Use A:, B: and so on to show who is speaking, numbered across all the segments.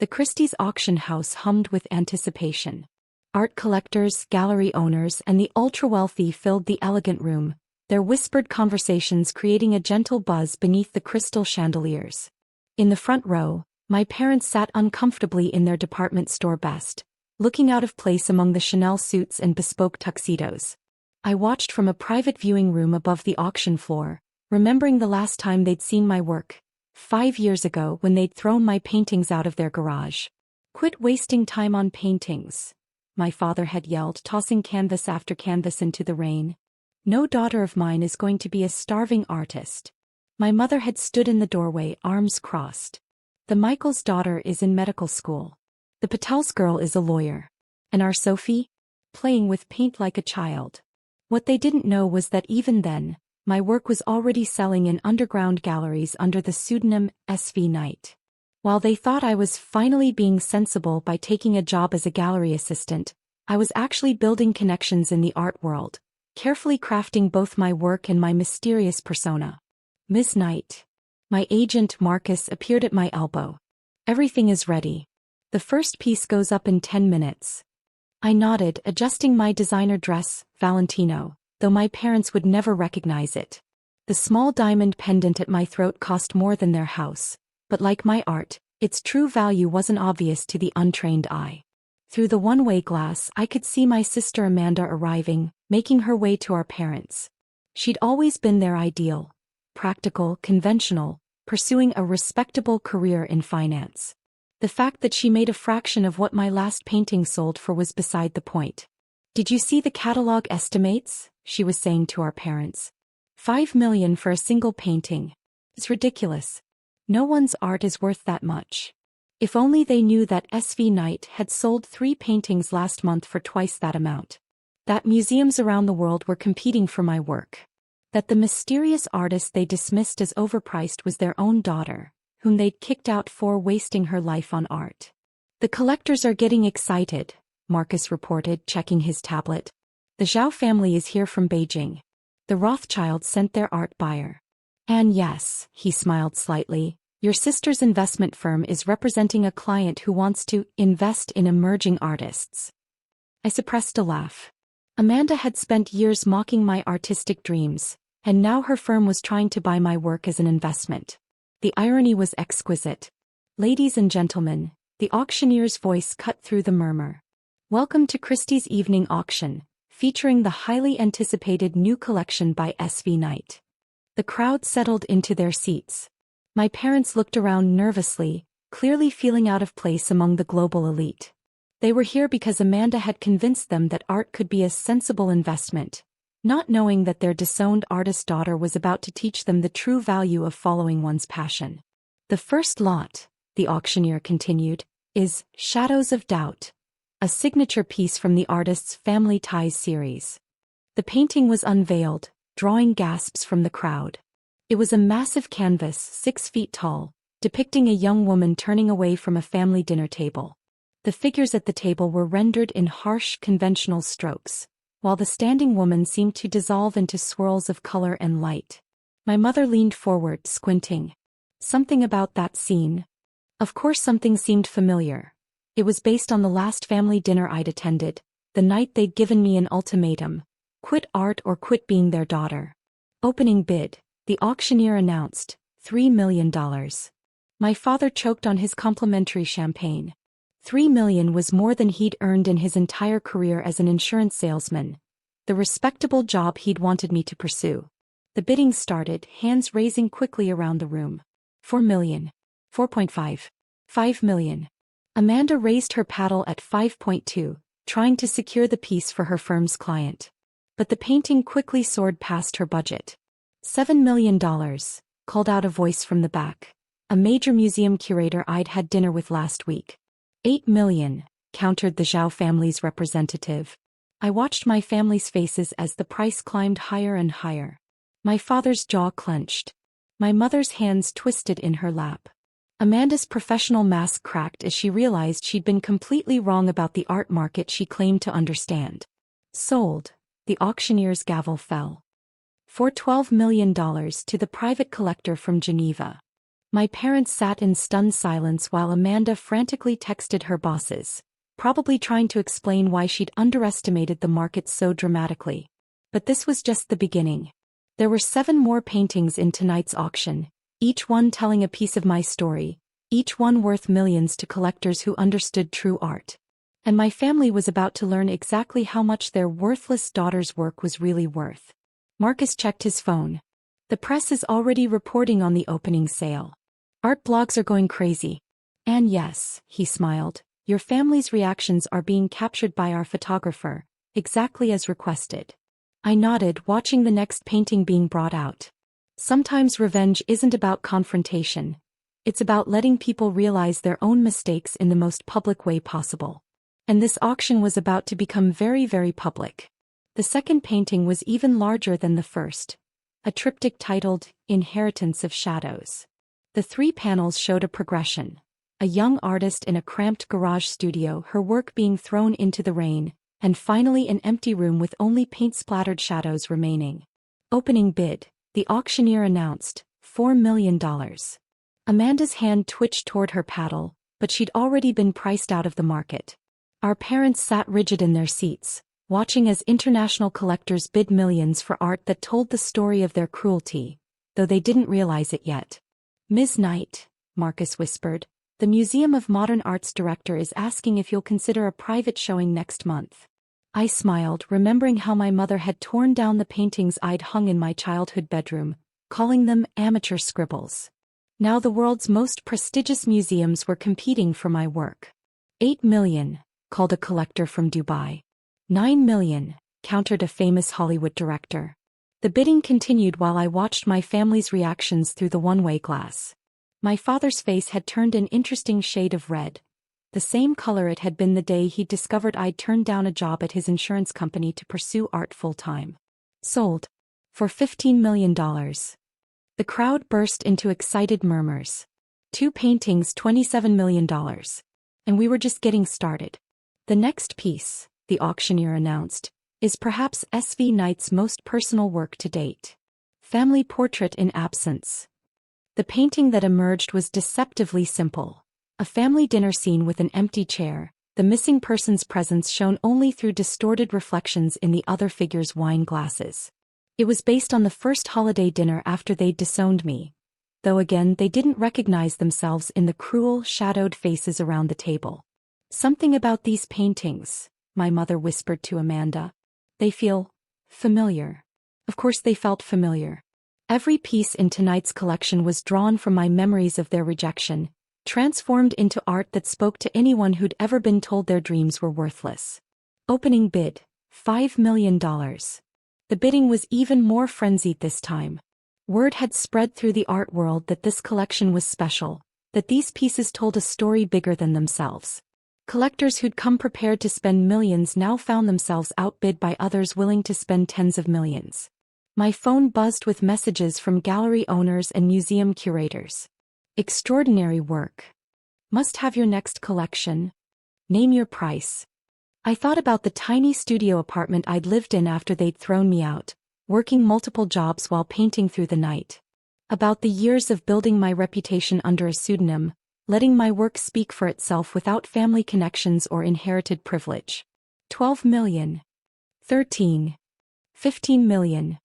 A: The Christie's auction house hummed with anticipation. Art collectors, gallery owners, and the ultra-wealthy filled the elegant room, their whispered conversations creating a gentle buzz beneath the crystal chandeliers. In the front row, my parents sat uncomfortably in their department store best, looking out of place among the Chanel suits and bespoke tuxedos. I watched from a private viewing room above the auction floor, remembering the last time they'd seen my work, 5 years ago when they'd thrown my paintings out of their garage. "Quit wasting time on paintings," my father had yelled, tossing canvas after canvas into the rain. "No daughter of mine is going to be a starving artist." My mother had stood in the doorway, arms crossed. "The Michael's daughter is in medical school. The Patels girl is a lawyer. And our Sophie? Playing with paint like a child." What they didn't know was that even then, my work was already selling in underground galleries under the pseudonym SV Knight. While they thought I was finally being sensible by taking a job as a gallery assistant, I was actually building connections in the art world, carefully crafting both my work and my mysterious persona. "Miss Knight." My agent Marcus appeared at my elbow. "Everything is ready. The first piece goes up in 10 minutes. I nodded, adjusting my designer dress, Valentino, though my parents would never recognize it. The small diamond pendant at my throat cost more than their house, but like my art, its true value wasn't obvious to the untrained eye. Through the one-way glass, I could see my sister Amanda arriving, making her way to our parents. She'd always been their ideal, practical, conventional, pursuing a respectable career in finance. The fact that she made a fraction of what my last painting sold for was beside the point. "Did you see the catalog estimates?" she was saying to our parents. $5 million for a single painting. It's ridiculous. No one's art is worth that much. If only they knew that SV Knight had sold 3 paintings last month for twice that amount. That museums around the world were competing for my work. That the mysterious artist they dismissed as overpriced was their own daughter, whom they'd kicked out for wasting her life on art. "The collectors are getting excited," Marcus reported, checking his tablet. "The Zhao family is here from Beijing. The Rothschilds sent their art buyer. And yes," he smiled slightly, "your sister's investment firm is representing a client who wants to invest in emerging artists." I suppressed a laugh. Amanda had spent years mocking my artistic dreams, and now her firm was trying to buy my work as an investment. The irony was exquisite. "Ladies and gentlemen," the auctioneer's voice cut through the murmur. "Welcome to Christie's evening auction, featuring the highly anticipated new collection by SV Knight." The crowd settled into their seats. My parents looked around nervously, clearly feeling out of place among the global elite. They were here because Amanda had convinced them that art could be a sensible investment, not knowing that their disowned artist daughter was about to teach them the true value of following one's passion. "The first lot," the auctioneer continued, "is Shadows of Doubt, a signature piece from the artist's Family Ties series." The painting was unveiled, drawing gasps from the crowd. It was a massive canvas, 6 feet tall, depicting a young woman turning away from a family dinner table. The figures at the table were rendered in harsh, conventional strokes, while the standing woman seemed to dissolve into swirls of color and light. My mother leaned forward, squinting. "Something about that scene." Of course something seemed familiar. It was based on the last family dinner I'd attended, the night they'd given me an ultimatum: quit art or quit being their daughter. "Opening bid," the auctioneer announced, $3 million. My father choked on his complimentary champagne. $3 million was more than he'd earned in his entire career as an insurance salesman, the respectable job he'd wanted me to pursue. The bidding started, hands raising quickly around the room. $4 million. 4.5. $5 million. Amanda raised her paddle at 5.2, trying to secure the piece for her firm's client. But the painting quickly soared past her budget. $7 million, called out a voice from the back. A major museum curator I'd had dinner with last week. $8 million, countered the Zhao family's representative. I watched my family's faces as the price climbed higher and higher. My father's jaw clenched. My mother's hands twisted in her lap. Amanda's professional mask cracked as she realized she'd been completely wrong about the art market she claimed to understand. "Sold," the auctioneer's gavel fell. "For $12 million to the private collector from Geneva." My parents sat in stunned silence while Amanda frantically texted her bosses, probably trying to explain why she'd underestimated the market so dramatically. But this was just the beginning. There were 7 more paintings in tonight's auction, each one telling a piece of my story, each one worth millions to collectors who understood true art. And my family was about to learn exactly how much their worthless daughter's work was really worth. Marcus checked his phone. The press is already reporting on the opening sale. Art blogs are going crazy. And yes, he smiled, your family's reactions are being captured by our photographer, exactly as requested. I nodded, watching the next painting being brought out. Sometimes revenge isn't about confrontation. It's about letting people realize their own mistakes in the most public way possible. And this auction was about to become very, very public. The second painting was even larger than the first. A triptych titled, Inheritance of Shadows. The 3 panels showed a progression. A young artist in a cramped garage studio, her work being thrown into the rain, and finally an empty room with only paint-splattered shadows remaining. Opening bid, the auctioneer announced, $4 million. Amanda's hand twitched toward her paddle, but she'd already been priced out of the market. Our parents sat rigid in their seats, watching as international collectors bid millions for art that told the story of their cruelty, though they didn't realize it yet. Ms. Knight, Marcus whispered, the Museum of Modern Art's director is asking if you'll consider a private showing next month. I smiled, remembering how my mother had torn down the paintings I'd hung in my childhood bedroom, calling them amateur scribbles. Now the world's most prestigious museums were competing for my work. $8 million, called a collector from Dubai. $9 million, countered a famous Hollywood director. The bidding continued while I watched my family's reactions through the one-way glass. My father's face had turned an interesting shade of red, the same color it had been the day he'd discovered I'd turned down a job at his insurance company to pursue art full-time. Sold. For $15 million. The crowd burst into excited murmurs. 2 paintings, $27 million. And we were just getting started. The next piece, the auctioneer announced, is perhaps S.V. Knight's most personal work to date. Family Portrait in Absence. The painting that emerged was deceptively simple. A family dinner scene with an empty chair, the missing person's presence shown only through distorted reflections in the other figure's wine glasses. It was based on the first holiday dinner after they'd disowned me, though again they didn't recognize themselves in the cruel, shadowed faces around the table. Something about these paintings, my mother whispered to Amanda. They feel familiar. Of course they felt familiar. Every piece in tonight's collection was drawn from my memories of their rejection, transformed into art that spoke to anyone who'd ever been told their dreams were worthless. Opening bid, $5 million. The bidding was even more frenzied this time. Word had spread through the art world that this collection was special, that these pieces told a story bigger than themselves. Collectors who'd come prepared to spend millions now found themselves outbid by others willing to spend tens of millions. My phone buzzed with messages from gallery owners and museum curators. Extraordinary work. Must have your next collection. Name your price. I thought about the tiny studio apartment I'd lived in after they'd thrown me out, working multiple jobs while painting through the night. About the years of building my reputation under a pseudonym, letting my work speak for itself without family connections or inherited privilege. 12 million. 13. 15 million.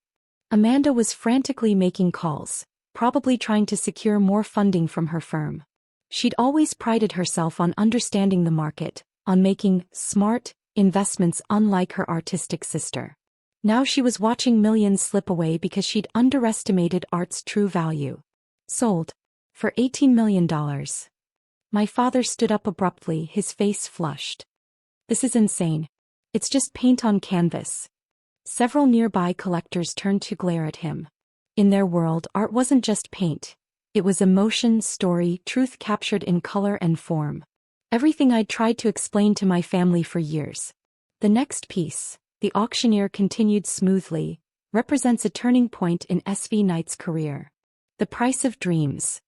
A: Amanda was frantically making calls, probably trying to secure more funding from her firm. She'd always prided herself on understanding the market, on making smart investments unlike her artistic sister. Now she was watching millions slip away because she'd underestimated art's true value. Sold. For $18 million. My father stood up abruptly, his face flushed. This is insane. It's just paint on canvas. Several nearby collectors turned to glare at him. In their world, art wasn't just paint. It was emotion, story, truth captured in color and form. Everything I'd tried to explain to my family for years. The next piece, the auctioneer continued smoothly, represents a turning point in S.V. Knight's career. The Price of Dreams.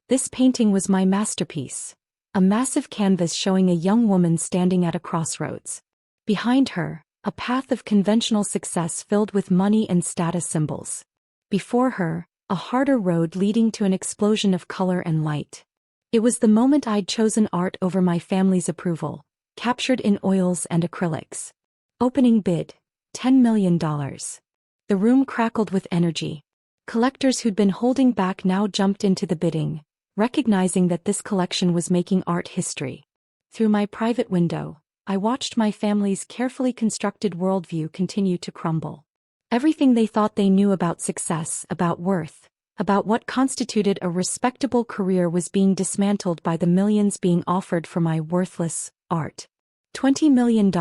A: This painting was my masterpiece. A massive canvas showing a young woman standing at a crossroads. Behind her, a path of conventional success filled with money and status symbols. Before her, a harder road leading to an explosion of color and light. It was the moment I'd chosen art over my family's approval, captured in oils and acrylics. Opening bid, $10 million. The room crackled with energy. Collectors who'd been holding back now jumped into the bidding, recognizing that this collection was making art history. Through my private window, I watched my family's carefully constructed worldview continue to crumble. Everything they thought they knew about success, about worth, about what constituted a respectable career was being dismantled by the millions being offered for my worthless art. $20 million,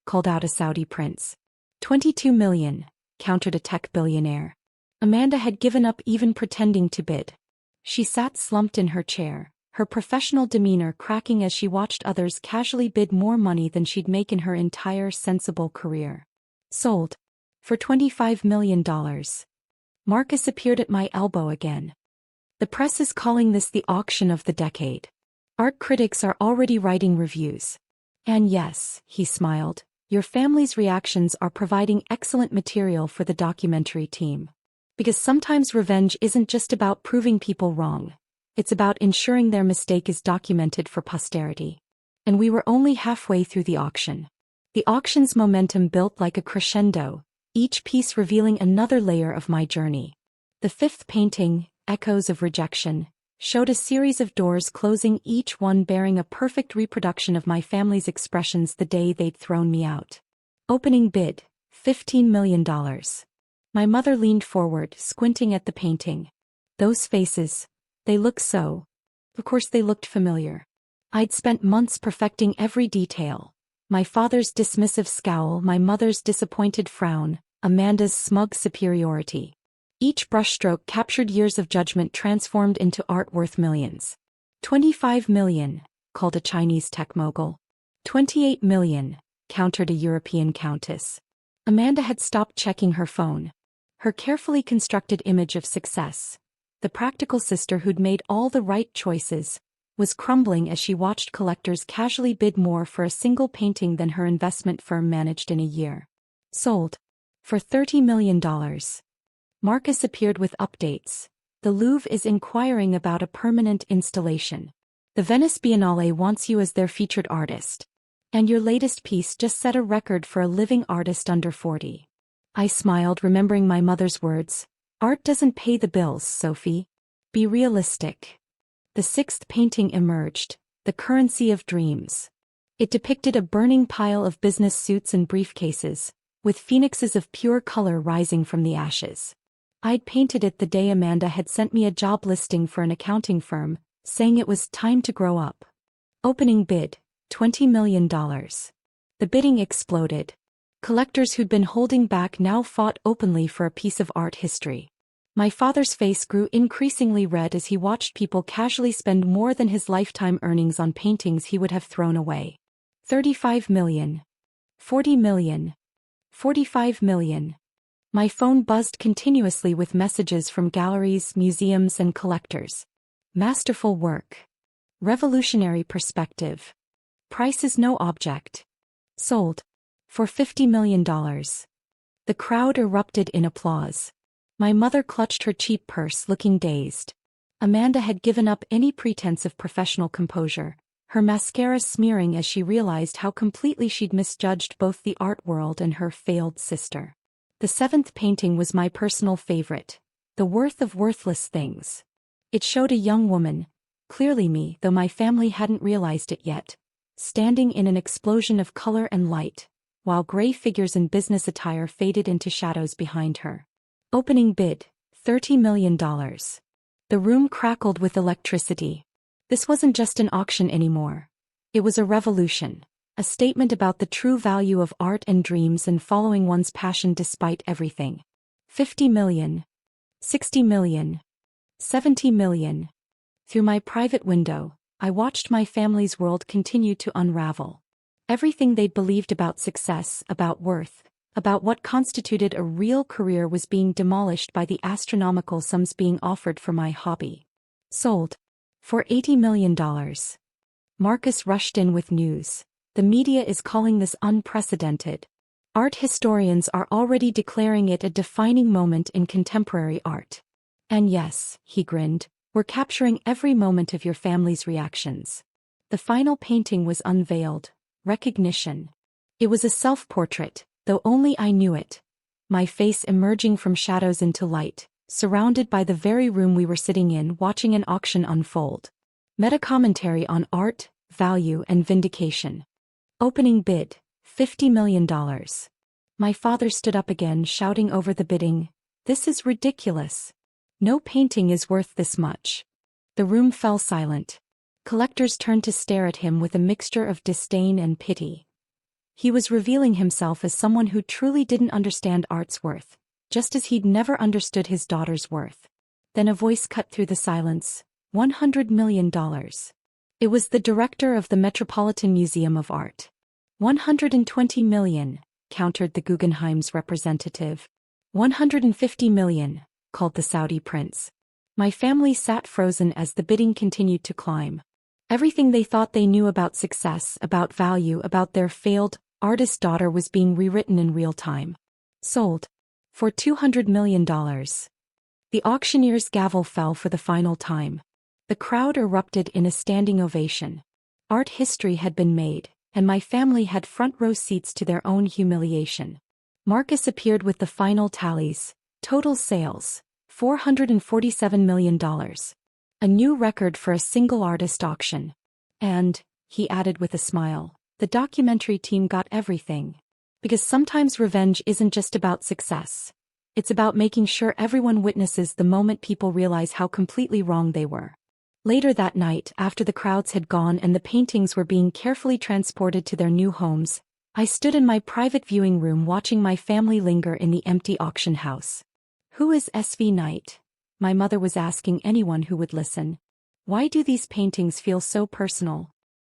A: called out a Saudi prince. $22 million, countered a tech billionaire. Amanda had given up even pretending to bid. She sat slumped in her chair, her professional demeanor cracking as she watched others casually bid more money than she'd make in her entire sensible career. Sold. For $25 million. Marcus appeared at my elbow again. The press is calling this the auction of the decade. Art critics are already writing reviews. And yes, he smiled, your family's reactions are providing excellent material for the documentary team. Because sometimes revenge isn't just about proving people wrong. It's about ensuring their mistake is documented for posterity. And we were only halfway through the auction. The auction's momentum built like a crescendo, each piece revealing another layer of my journey. The fifth painting, Echoes of Rejection, showed a series of doors closing, each one bearing a perfect reproduction of my family's expressions the day they'd thrown me out. Opening bid, $15 million. My mother leaned forward, squinting at the painting. Those faces, they looked so. Of course they looked familiar. I'd spent months perfecting every detail. My father's dismissive scowl, my mother's disappointed frown, Amanda's smug superiority. Each brushstroke captured years of judgment transformed into art worth millions. $25 million, called a Chinese tech mogul. $28 million, countered a European countess. Amanda had stopped checking her phone. Her carefully constructed image of success, the practical sister who'd made all the right choices, was crumbling as she watched collectors casually bid more for a single painting than her investment firm managed in a year. Sold. For $30 million. Marcus appeared with updates. The Louvre is inquiring about a permanent installation. The Venice Biennale wants you as their featured artist. And your latest piece just set a record for a living artist under 40. I smiled, remembering my mother's words. Art doesn't pay the bills, Sophie. Be realistic. The sixth painting emerged, The Currency of Dreams. It depicted a burning pile of business suits and briefcases, with phoenixes of pure color rising from the ashes. I'd painted it the day Amanda had sent me a job listing for an accounting firm, saying it was time to grow up. Opening bid, $20 million. The bidding exploded. Collectors who'd been holding back now fought openly for a piece of art history. My father's face grew increasingly red as he watched people casually spend more than his lifetime earnings on paintings he would have thrown away. $35 million. $40 million. $45 million. My phone buzzed continuously with messages from galleries, museums, and collectors. Masterful work. Revolutionary perspective. Price is no object. Sold. For $50 million. The crowd erupted in applause. My mother clutched her cheap purse, looking dazed. Amanda had given up any pretense of professional composure, her mascara smearing as she realized how completely she'd misjudged both the art world and her failed sister. The seventh painting was my personal favorite, The Worth of Worthless Things. It showed a young woman, clearly me, though my family hadn't realized it yet, standing in an explosion of color and light, while gray figures in business attire faded into shadows behind her. Opening bid, $30 million. The room crackled with electricity. This wasn't just an auction anymore. It was a revolution, a statement about the true value of art and dreams and following one's passion despite everything. $50 million. $60 million. $70 million. Through my private window, I watched my family's world continue to unravel. Everything they'd believed about success, about worth, about what constituted a real career was being demolished by the astronomical sums being offered for my hobby. Sold. For $80 million. Marcus rushed in with news. The media is calling this unprecedented. Art historians are already declaring it a defining moment in contemporary art. And yes, he grinned, we're capturing every moment of your family's reactions. The final painting was unveiled. Recognition. It was a self-portrait, though only I knew it. My face emerging from shadows into light, surrounded by the very room we were sitting in watching an auction unfold. Meta-commentary on art, value and vindication. Opening bid, $50 million. My father stood up again, shouting over the bidding, "This is ridiculous. No painting is worth this much." The room fell silent. Collectors turned to stare at him with a mixture of disdain and pity. He was revealing himself as someone who truly didn't understand art's worth, just as he'd never understood his daughter's worth. Then a voice cut through the silence, $100 million. It was the director of the Metropolitan Museum of Art. 120 million, countered the Guggenheim's representative. 150 million, called the Saudi prince. My family sat frozen as the bidding continued to climb. Everything they thought they knew about success, about value, about their failed artist daughter was being rewritten in real time. Sold. For $200 million. The auctioneer's gavel fell for the final time. The crowd erupted in a standing ovation. Art history had been made, and my family had front row seats to their own humiliation. Marcus appeared with the final tallies. Total sales, $447 million. A new record for a single artist auction. And, he added with a smile, the documentary team got everything. Because sometimes revenge isn't just about success. It's about making sure everyone witnesses the moment people realize how completely wrong they were. Later that night, after the crowds had gone and the paintings were being carefully transported to their new homes, I stood in my private viewing room watching my family linger in the empty auction house. Who is SV Knight? My mother was asking anyone who would listen. Why do these paintings feel so personal?